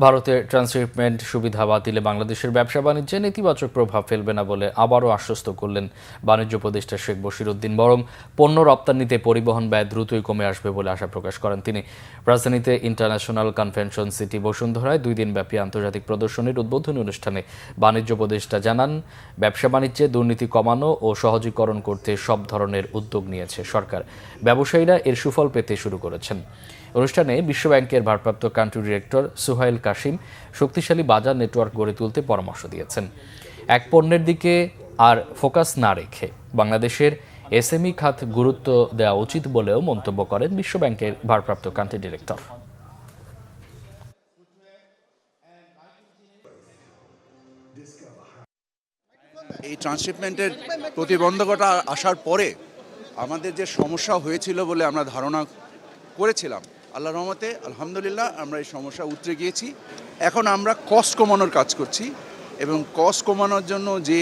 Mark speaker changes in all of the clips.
Speaker 1: ভারতের ট্রান্সশিপমেন্ট সুবিধা বাতিলে বাংলাদেশের ব্যবসা বাণিজ্যে নেতিবাচক প্রভাব ফেলবে না বলে আবারও আশ্বস্ত করলেন বাণিজ্য উপদেষ্টা শেখ বশিরউদ্দিন। বরং পণ্য রপ্তানিতে পরিবহন ব্যয় দ্রুতই কমে আসবে বলে আশা প্রকাশ করেন তিনি। রাজধানীতে ইন্টারন্যাশনাল কনভেনশন সিটি বসুন্ধরায় 2 দিনব্যাপী আন্তর্জাতিক প্রদর্শনীর উদ্বোধনী অনুষ্ঠানে বাণিজ্য উপদেষ্টা জানান, ব্যবসা বাণিজ্যে দুর্নীতি কমানো ও সহজীকরণ করতে সব ধরনের উদ্যোগ নিয়েছে সরকার। ব্যবসায়ীরা এর সুফল পেতে শুরু করেছেন। অনুষ্ঠানে বিশ্বব্যাংকের ভারপ্রাপ্ত কান্ট্রি ডিরেক্টর সুহাইল কাশিম শক্তিশালী বাজার নেটওয়ার্ক গড়ে তুলতে পরামর্শ দিয়েছেন। এক পণ্যের দিকে আর ফোকাস না রেখে বাংলাদেশের এসএমই খাত গুরুত্ব দেওয়া উচিত বলেও মন্তব্য করেন বিশ্বব্যাংকের ভারপ্রাপ্ত কান্ট্রি ডিরেক্টর।
Speaker 2: এই ট্রান্সশিপমেন্টের প্রতিবন্ধকতা আসার পরে আমাদের যে সমস্যা হয়েছিল বলে আমরা ধারণা করেছিলাম, আল্লাহর রহমতে আলহামদুলিল্লাহ আমরা এই সমস্যা উতরে গিয়েছি। এখন আমরা কস্ট কমানোর কাজ করছি এবং কস্ট কমানোর জন্য যে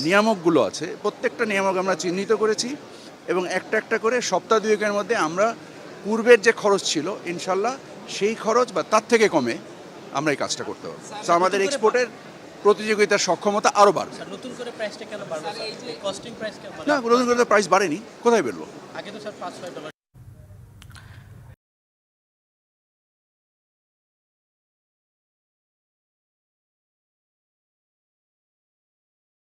Speaker 2: নিয়ামকগুলো আছে প্রত্যেকটা নিয়ামক আমরা চিহ্নিত করেছি এবং একটা একটা করে সপ্তাহ দুয়েকের মধ্যে আমরা পূর্বের যে খরচ ছিল ইনশাল্লাহ সেই খরচ বা তার থেকে কমে আমরা এই কাজটা করতে পারবো। তো আমাদের এক্সপোর্টের প্রতিযোগিতার সক্ষমতা আরও বাড়বে।
Speaker 3: নতুন করে প্রাইসটা কেন বাড়বে? কস্টিং প্রাইস কেন?
Speaker 2: না, নতুন করে প্রাইস বাড়েনি, কোথায় বেরবো?
Speaker 3: আগে তো স্যার $5-6